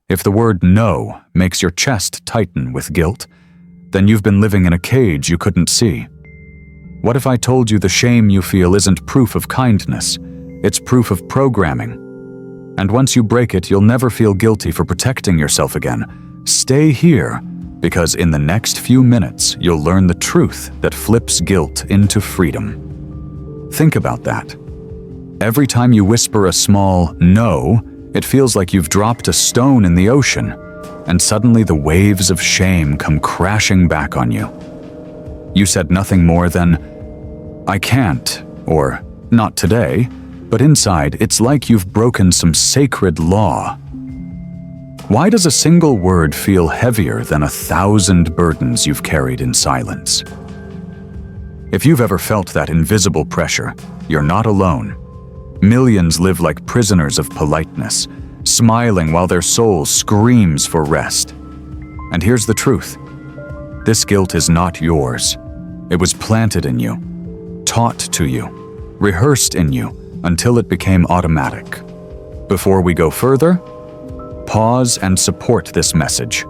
If the word no makes your chest tighten with guilt, then you've been living in a cage you couldn't see. What if I told you the shame you feel isn't proof of kindness, it's proof of programming? And once you break it, you'll never feel guilty for protecting yourself again. Stay here, because in the next few minutes, you'll learn the truth that flips guilt into freedom. Think about that. Every time you whisper a small no, it feels like you've dropped a stone in the ocean, and suddenly the waves of shame come crashing back on you. You said nothing more than, "I can't," or "not today," but inside it's like you've broken some sacred law. Why does a single word feel heavier than 1,000 burdens you've carried in silence? If you've ever felt that invisible pressure, you're not alone. Millions live like prisoners of politeness, smiling while their soul screams for rest. And here's the truth. This guilt is not yours. It was planted in you, taught to you, rehearsed in you until it became automatic. Before we go further, pause and support this message.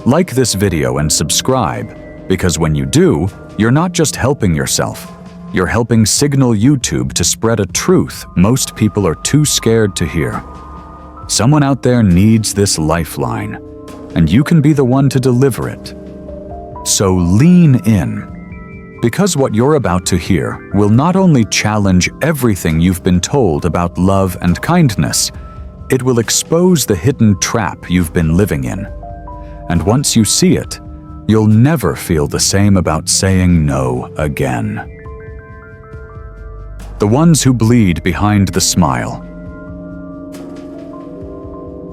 Like this video and subscribe, because when you do, you're not just helping yourself, you're helping signal YouTube to spread a truth most people are too scared to hear. Someone out there needs this lifeline, and you can be the one to deliver it. So lean in, because what you're about to hear will not only challenge everything you've been told about love and kindness, it will expose the hidden trap you've been living in. And once you see it, you'll never feel the same about saying no again. The ones who bleed behind the smile.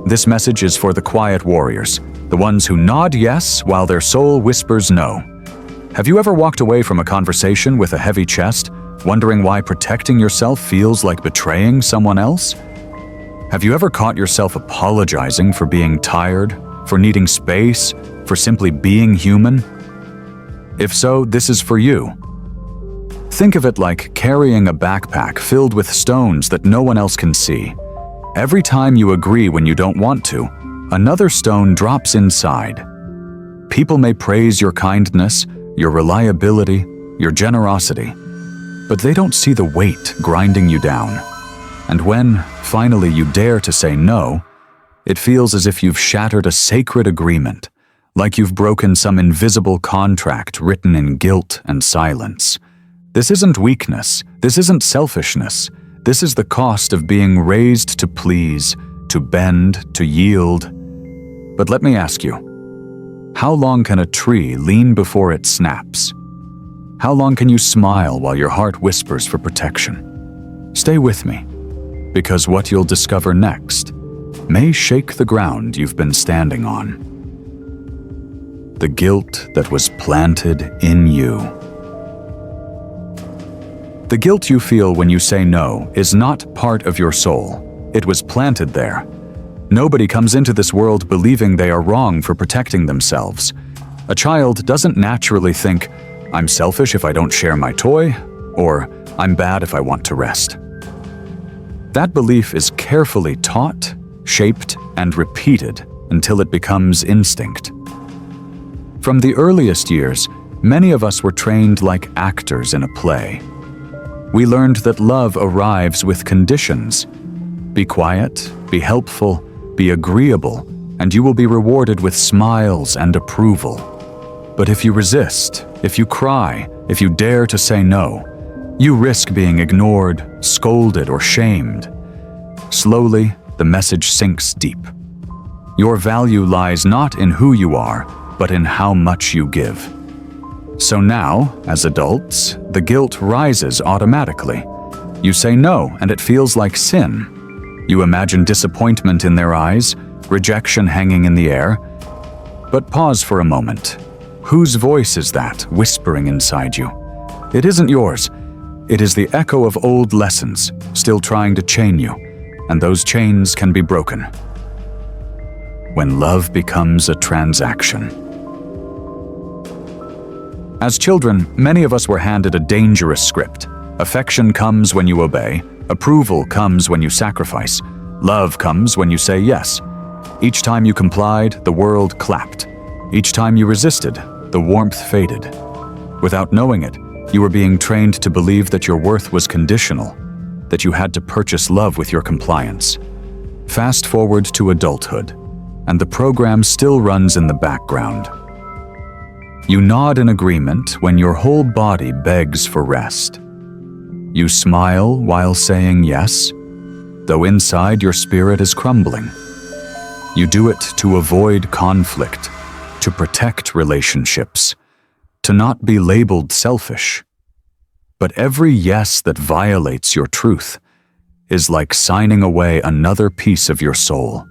This message is for the quiet warriors, the ones who nod yes while their soul whispers no. Have you ever walked away from a conversation with a heavy chest, wondering why protecting yourself feels like betraying someone else? Have you ever caught yourself apologizing for being tired, for needing space, for simply being human? If so, this is for you. Think of it like carrying a backpack filled with stones that no one else can see. Every time you agree when you don't want to, another stone drops inside. People may praise your kindness, your reliability, your generosity, but they don't see the weight grinding you down. And when, finally, you dare to say no, it feels as if you've shattered a sacred agreement, like you've broken some invisible contract written in guilt and silence. This isn't weakness, this isn't selfishness, this is the cost of being raised to please, to bend, to yield. But let me ask you, how long can a tree lean before it snaps? How long can you smile while your heart whispers for protection? Stay with me, because what you'll discover next may shake the ground you've been standing on. The guilt that was planted in you. The guilt you feel when you say no is not part of your soul. It was planted there. Nobody comes into this world believing they are wrong for protecting themselves. A child doesn't naturally think, "I'm selfish if I don't share my toy," or "I'm bad if I want to rest." That belief is carefully taught, shaped, and repeated until it becomes instinct. From the earliest years, many of us were trained like actors in a play. We learned that love arrives with conditions. Be quiet, be helpful, be agreeable, and you will be rewarded with smiles and approval. But if you resist, if you cry, if you dare to say no, you risk being ignored, scolded, or shamed. Slowly, the message sinks deep. Your value lies not in who you are, but in how much you give. So now, as adults, the guilt rises automatically. You say no, and it feels like sin. You imagine disappointment in their eyes, rejection hanging in the air. But pause for a moment. Whose voice is that whispering inside you? It isn't yours. It is the echo of old lessons, still trying to chain you, and those chains can be broken. When love becomes a transaction. As children, many of us were handed a dangerous script. Affection comes when you obey, approval comes when you sacrifice, love comes when you say yes. Each time you complied, the world clapped. Each time you resisted, the warmth faded. Without knowing it, you were being trained to believe that your worth was conditional, that you had to purchase love with your compliance. Fast forward to adulthood, and the program still runs in the background. You nod in agreement when your whole body begs for rest. You smile while saying yes, though inside your spirit is crumbling. You do it to avoid conflict, to protect relationships, to not be labeled selfish. But every yes that violates your truth is like signing away another piece of your soul.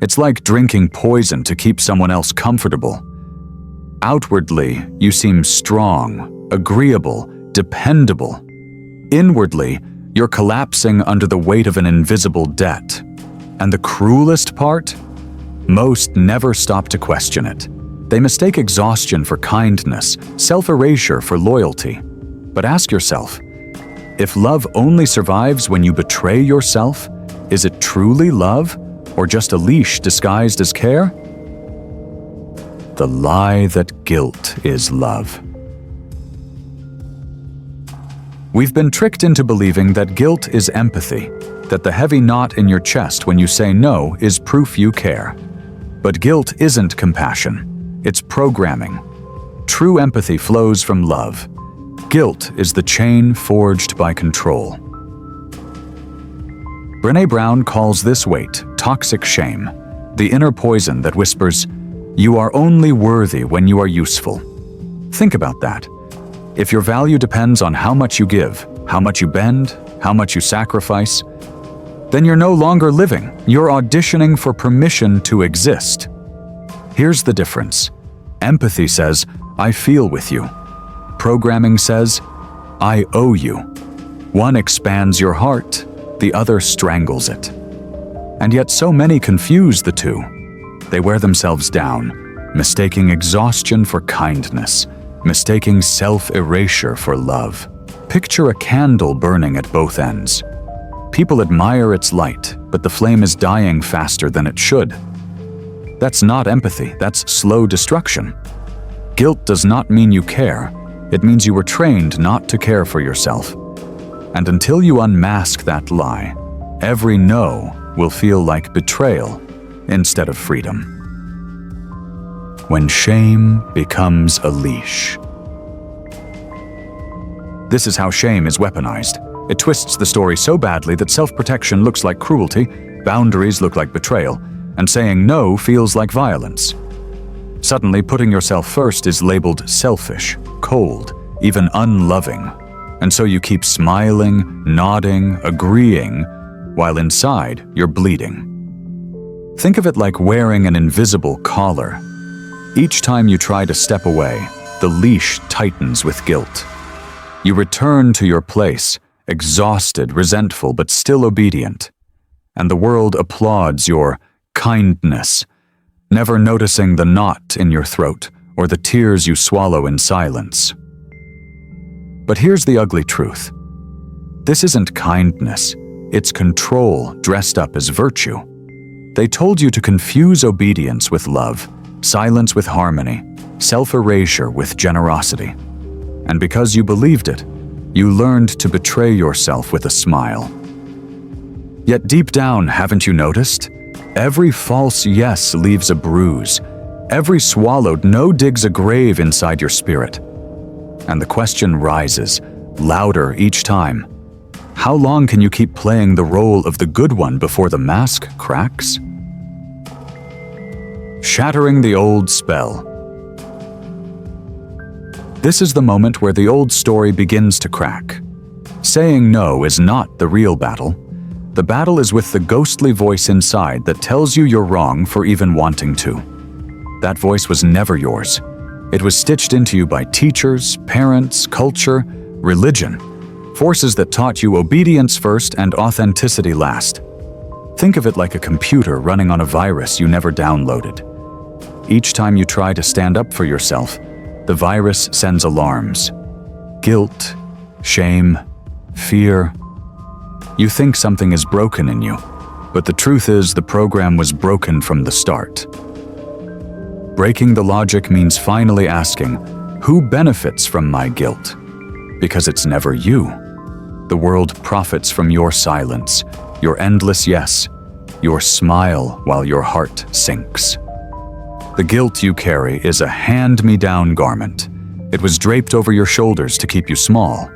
It's like drinking poison to keep someone else comfortable. Outwardly, you seem strong, agreeable, dependable. Inwardly, you're collapsing under the weight of an invisible debt. And the cruelest part? Most never stop to question it. They mistake exhaustion for kindness, self-erasure for loyalty. But ask yourself, if love only survives when you betray yourself, is it truly love, or just a leash disguised as care? The lie that guilt is love. We've been tricked into believing that guilt is empathy, that the heavy knot in your chest when you say no is proof you care. But guilt isn't compassion, it's programming. True empathy flows from love. Guilt is the chain forged by control. Brené Brown calls this weight toxic shame, the inner poison that whispers, "You are only worthy when you are useful." Think about that. If your value depends on how much you give, how much you bend, how much you sacrifice, then you're no longer living. You're auditioning for permission to exist. Here's the difference. Empathy says, "I feel with you." Programming says, "I owe you." One expands your heart, the other strangles it. And yet so many confuse the two. They wear themselves down, mistaking exhaustion for kindness, mistaking self-erasure for love. Picture a candle burning at both ends. People admire its light, but the flame is dying faster than it should. That's not empathy, that's slow destruction. Guilt does not mean you care. It means you were trained not to care for yourself. And until you unmask that lie, every no will feel like betrayal instead of freedom. When shame becomes a leash. This is how shame is weaponized. It twists the story so badly that self-protection looks like cruelty, boundaries look like betrayal, and saying no feels like violence. Suddenly, putting yourself first is labeled selfish, cold, even unloving. And so you keep smiling, nodding, agreeing, while inside you're bleeding. Think of it like wearing an invisible collar. Each time you try to step away, the leash tightens with guilt. You return to your place, exhausted, resentful, but still obedient. And the world applauds your kindness, never noticing the knot in your throat or the tears you swallow in silence. But here's the ugly truth. This isn't kindness, it's control dressed up as virtue. They told you to confuse obedience with love, silence with harmony, self-erasure with generosity. And because you believed it, you learned to betray yourself with a smile. Yet deep down, haven't you noticed? Every false yes leaves a bruise. Every swallowed no digs a grave inside your spirit. And the question rises, louder each time. How long can you keep playing the role of the good one before the mask cracks? Shattering the old spell. This is the moment where the old story begins to crack. Saying no is not the real battle. The battle is with the ghostly voice inside that tells you you're wrong for even wanting to. That voice was never yours. It was stitched into you by teachers, parents, culture, religion, forces that taught you obedience first and authenticity last. Think of it like a computer running on a virus you never downloaded. Each time you try to stand up for yourself, the virus sends alarms. Guilt, shame, fear. You think something is broken in you, But the truth is, the program was broken from the start. Breaking the logic means finally asking, who benefits from my guilt? Because it's never you. The world profits from your silence, your endless yes, your smile while your heart sinks. The guilt you carry is a hand-me-down garment. It was draped over your shoulders to keep you small.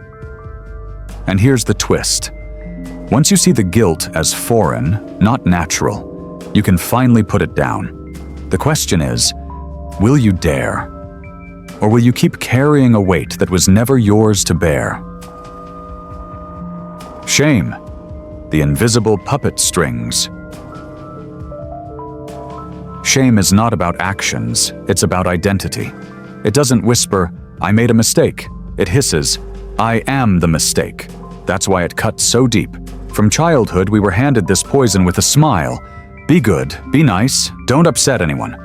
And here's the twist. Once you see the guilt as foreign, not natural, you can finally put it down. The question is, will you dare? Or will you keep carrying a weight that was never yours to bear? Shame, the invisible puppet strings. Shame is not about actions, it's about identity. It doesn't whisper, I made a mistake. It hisses, I am the mistake. That's why it cuts so deep. From childhood, we were handed this poison with a smile. Be good, be nice, don't upset anyone.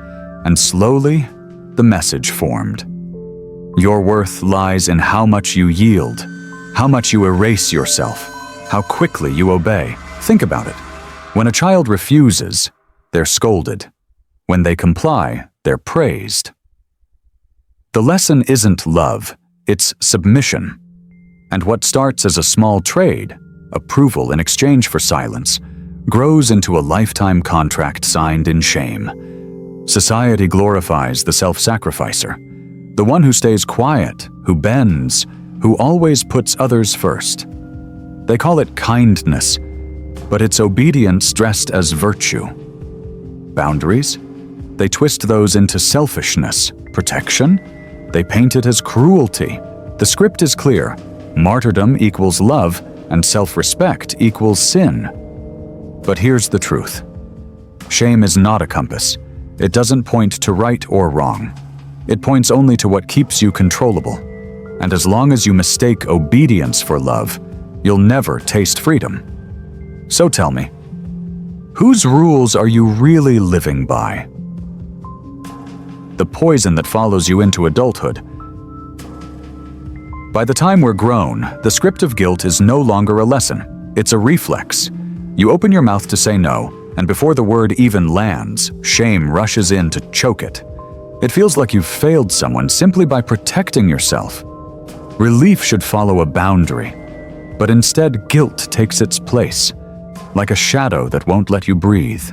And slowly, the message formed. Your worth lies in how much you yield, how much you erase yourself, how quickly you obey. Think about it. When a child refuses, they're scolded. When they comply, they're praised. The lesson isn't love, it's submission. And what starts as a small trade, approval in exchange for silence, grows into a lifetime contract signed in shame. Society glorifies the self-sacrificer, the one who stays quiet, who bends, who always puts others first. They call it kindness, but it's obedience dressed as virtue. Boundaries? They twist those into selfishness. Protection? They paint it as cruelty. The script is clear. Martyrdom equals love, and self-respect equals sin. But here's the truth. Shame is not a compass. It doesn't point to right or wrong. It points only to what keeps you controllable. And as long as you mistake obedience for love, you'll never taste freedom. So tell me, whose rules are you really living by? The poison that follows you into adulthood. By the time we're grown, the script of guilt is no longer a lesson. It's a reflex. You open your mouth to say no, and before the word even lands, shame rushes in to choke it. It feels like you've failed someone simply by protecting yourself. Relief should follow a boundary, but instead guilt takes its place, like a shadow that won't let you breathe.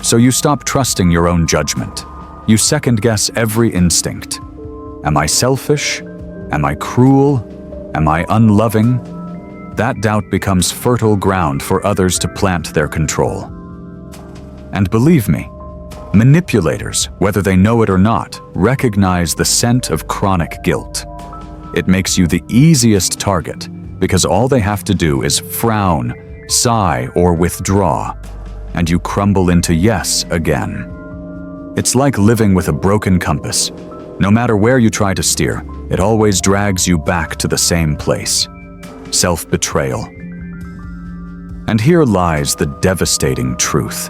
So you stop trusting your own judgment. You second-guess every instinct. Am I selfish? Am I cruel? Am I unloving? That doubt becomes fertile ground for others to plant their control. And believe me, manipulators, whether they know it or not, recognize the scent of chronic guilt. It makes you the easiest target because all they have to do is frown, sigh, or withdraw, and you crumble into yes again. It's like living with a broken compass. No matter where you try to steer, it always drags you back to the same place. Self-betrayal. And here lies the devastating truth.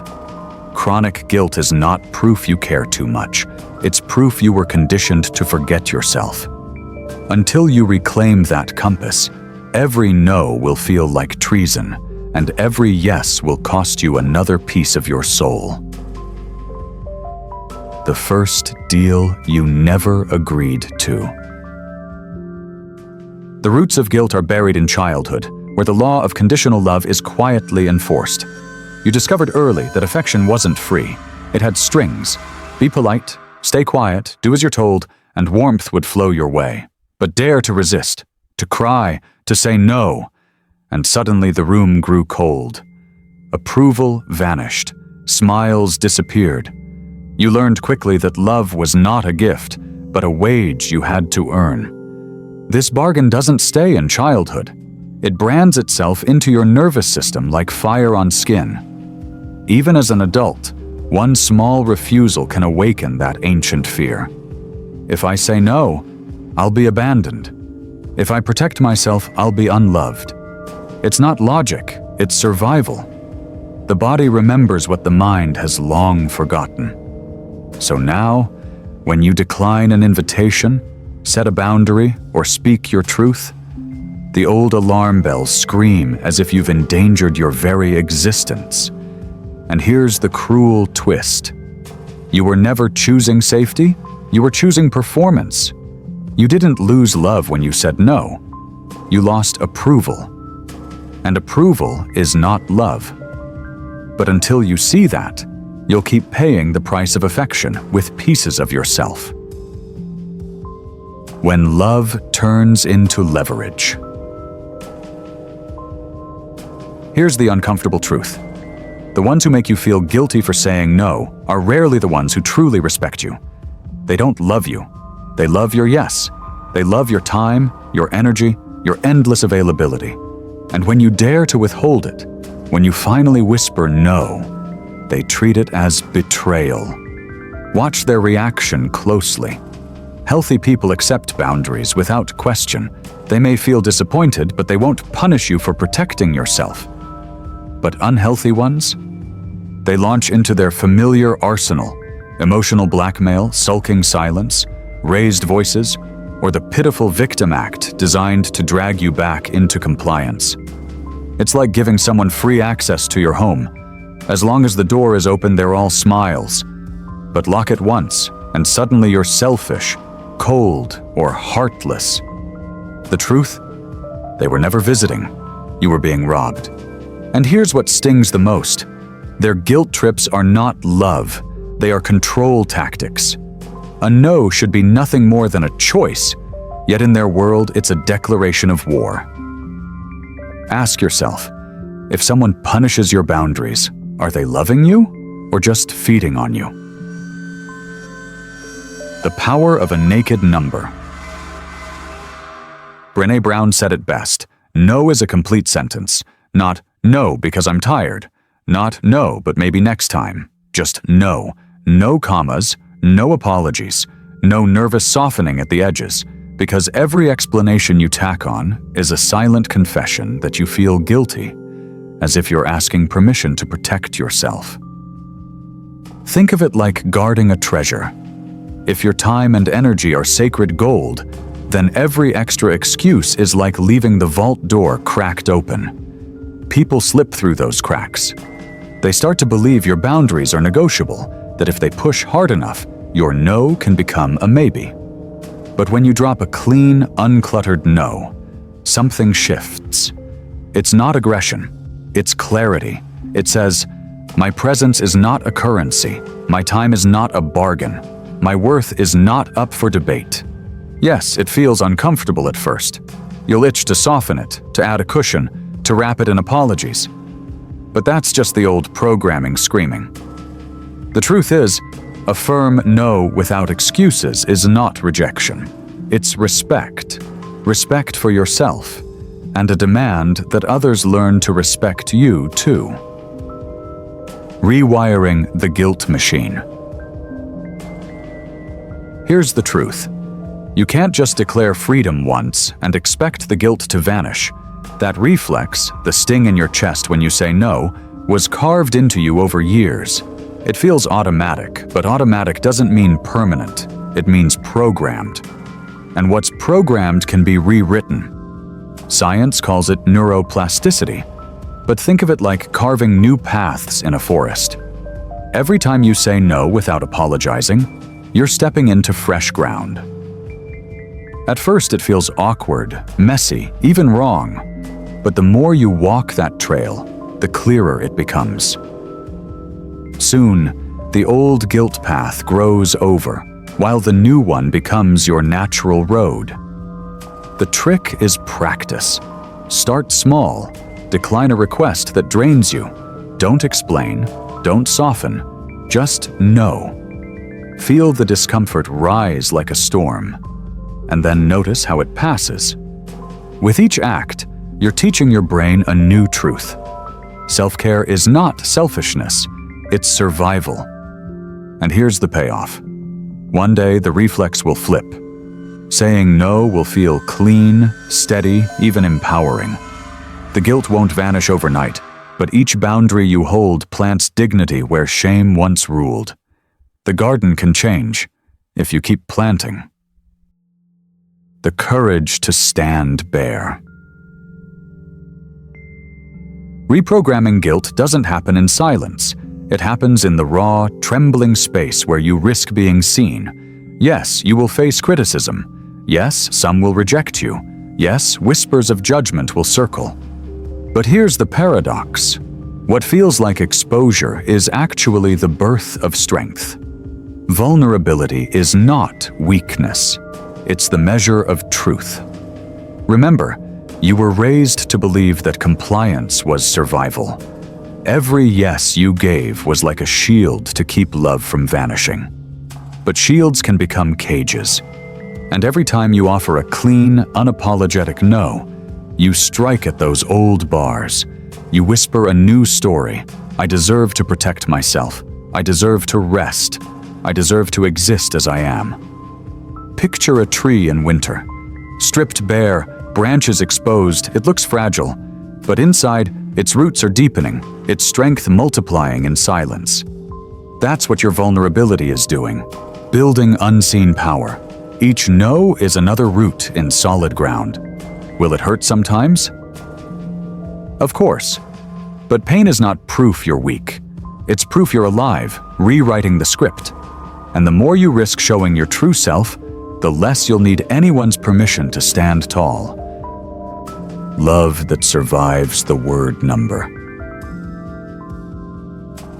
Chronic guilt is not proof you care too much. It's proof you were conditioned to forget yourself. Until you reclaim that compass, every no will feel like treason, and every yes will cost you another piece of your soul. The first deal you never agreed to. The roots of guilt are buried in childhood, where the law of conditional love is quietly enforced. You discovered early that affection wasn't free. It had strings. Be polite, stay quiet, do as you're told, and warmth would flow your way. But dare to resist, to cry, to say no, and suddenly the room grew cold. Approval vanished. Smiles disappeared. You learned quickly that love was not a gift, but a wage you had to earn. This bargain doesn't stay in childhood. It brands itself into your nervous system like fire on skin. Even as an adult, one small refusal can awaken that ancient fear. If I say no, I'll be abandoned. If I protect myself, I'll be unloved. It's not logic, it's survival. The body remembers what the mind has long forgotten. So now, when you decline an invitation, set a boundary, or speak your truth, The old alarm bells scream as if you've endangered your very existence. And here's the cruel twist. You were never choosing safety, you were choosing performance. You didn't lose love when you said no. You lost approval. And approval is not love. But until you see that, you'll keep paying the price of affection with pieces of yourself. When love turns into leverage. Here's the uncomfortable truth. The ones who make you feel guilty for saying no are rarely the ones who truly respect you. They don't love you. They love your yes. They love your time, your energy, your endless availability. And when you dare to withhold it, when you finally whisper no, they treat it as betrayal. Watch their reaction closely. Healthy people accept boundaries without question. They may feel disappointed, but they won't punish you for protecting yourself. But unhealthy ones? They launch into their familiar arsenal: emotional blackmail, sulking silence, raised voices, or the pitiful victim act designed to drag you back into compliance. It's like giving someone free access to your home. As long as the door is open, they're all smiles. But lock it once, and suddenly you're selfish, cold, or heartless. The truth? They were never visiting. You were being robbed. And here's what stings the most. Their guilt trips are not love. They are control tactics. A no should be nothing more than a choice, yet in their world, it's a declaration of war. Ask yourself, if someone punishes your boundaries, are they loving you or just feeding on you? The power of a naked number. Brené Brown said it best. No is a complete sentence, not no because I'm tired, not no but maybe next time. Just no. No commas, no apologies, no nervous softening at the edges, because every explanation you tack on is a silent confession that you feel guilty, as if you're asking permission to protect yourself. Think of it like guarding a treasure. If your time and energy are sacred gold, then every extra excuse is like leaving the vault door cracked open. People slip through those cracks. They start to believe your boundaries are negotiable, that if they push hard enough, your no can become a maybe. But when you drop a clean, uncluttered no, something shifts. It's not aggression, it's clarity. It says, my presence is not a currency, my time is not a bargain, my worth is not up for debate. Yes, it feels uncomfortable at first. You'll itch to soften it, to add a cushion, to wrap it in apologies. But that's just the old programming screaming. The truth is, a firm no without excuses is not rejection. It's respect. Respect for yourself, and a demand that others learn to respect you too. Rewiring the guilt machine. Here's the truth. You can't just declare freedom once and expect the guilt to vanish. That reflex, the sting in your chest when you say no, was carved into you over years. It feels automatic, but automatic doesn't mean permanent. It means programmed. And what's programmed can be rewritten. Science calls it neuroplasticity. But think of it like carving new paths in a forest. Every time you say no without apologizing, you're stepping into fresh ground. At first, it feels awkward, messy, even wrong. But the more you walk that trail, the clearer it becomes. Soon, the old guilt path grows over, while the new one becomes your natural road. The trick is practice. Start small. Decline a request that drains you. Don't explain. Don't soften. Just know. Feel the discomfort rise like a storm, and then notice how it passes. With each act, you're teaching your brain a new truth. Self-care is not selfishness, it's survival. And here's the payoff. One day, the reflex will flip. Saying no will feel clean, steady, even empowering. The guilt won't vanish overnight, but each boundary you hold plants dignity where shame once ruled. The garden can change if you keep planting. The courage to stand bare. Reprogramming guilt doesn't happen in silence. It happens in the raw, trembling space where you risk being seen. Yes, you will face criticism. Yes, some will reject you. Yes, whispers of judgment will circle. But here's the paradox. What feels like exposure is actually the birth of strength. Vulnerability is not weakness. It's the measure of truth. Remember, you were raised to believe that compliance was survival. Every yes you gave was like a shield to keep love from vanishing. But shields can become cages. And every time you offer a clean, unapologetic no, you strike at those old bars. You whisper a new story. I deserve to protect myself. I deserve to rest. I deserve to exist as I am. Picture a tree in winter. Stripped bare, branches exposed, it looks fragile. But inside, its roots are deepening, its strength multiplying in silence. That's what your vulnerability is doing. Building unseen power. Each no is another root in solid ground. Will it hurt sometimes? Of course. But pain is not proof you're weak. It's proof you're alive, rewriting the script. And the more you risk showing your true self, the less you'll need anyone's permission to stand tall. Love that survives the word number.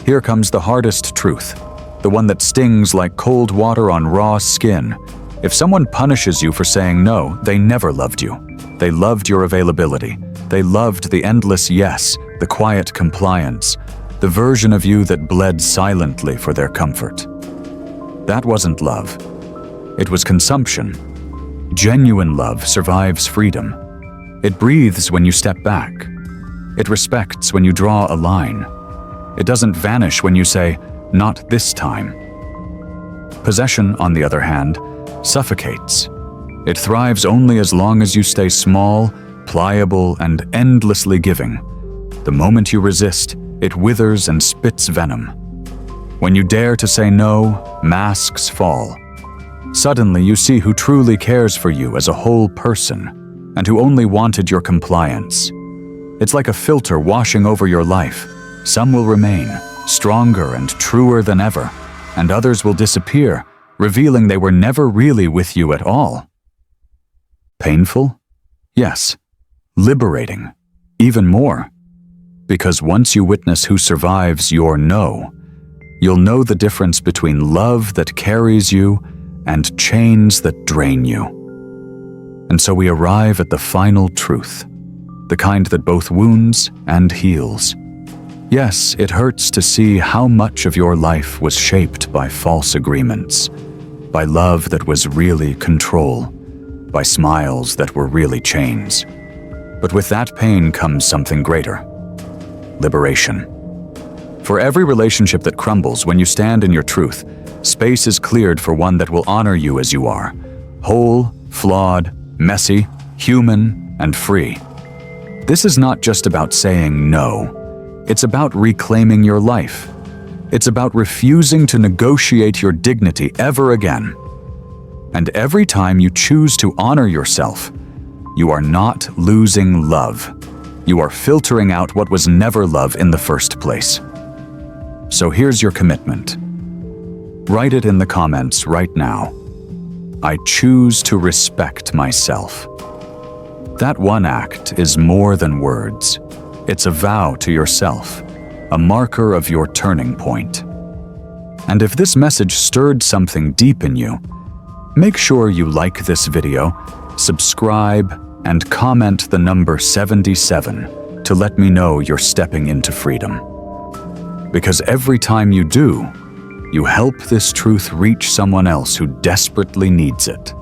Here comes the hardest truth, the one that stings like cold water on raw skin. If someone punishes you for saying no, they never loved you. They loved your availability. They loved the endless yes, the quiet compliance, the version of you that bled silently for their comfort. That wasn't love. It was consumption. Genuine love survives freedom. It breathes when you step back. It respects when you draw a line. It doesn't vanish when you say, "Not this time." Possession, on the other hand, suffocates. It thrives only as long as you stay small, pliable, and endlessly giving. The moment you resist, it withers and spits venom. When you dare to say no, masks fall. Suddenly you see who truly cares for you as a whole person, and who only wanted your compliance. It's like a filter washing over your life. Some will remain, stronger and truer than ever, and others will disappear, revealing they were never really with you at all. Painful? Yes. Liberating? Even more. Because once you witness who survives your no, you'll know the difference between love that carries you and chains that drain you. And so we arrive at the final truth, the kind that both wounds and heals. Yes, it hurts to see how much of your life was shaped by false agreements, by love that was really control, by smiles that were really chains. But with that pain comes something greater: liberation. For every relationship that crumbles when you stand in your truth, space is cleared for one that will honor you as you are, whole, flawed, messy, human, and free. This is not just about saying no. It's about reclaiming your life. It's about refusing to negotiate your dignity ever again. And every time you choose to honor yourself, you are not losing love. You are filtering out what was never love in the first place. So here's your commitment. Write it in the comments right now. I choose to respect myself. That one act is more than words. It's a vow to yourself, a marker of your turning point. And if this message stirred something deep in you, make sure you like this video, subscribe, and comment the number 77 to let me know you're stepping into freedom. Because every time you do, you help this truth reach someone else who desperately needs it.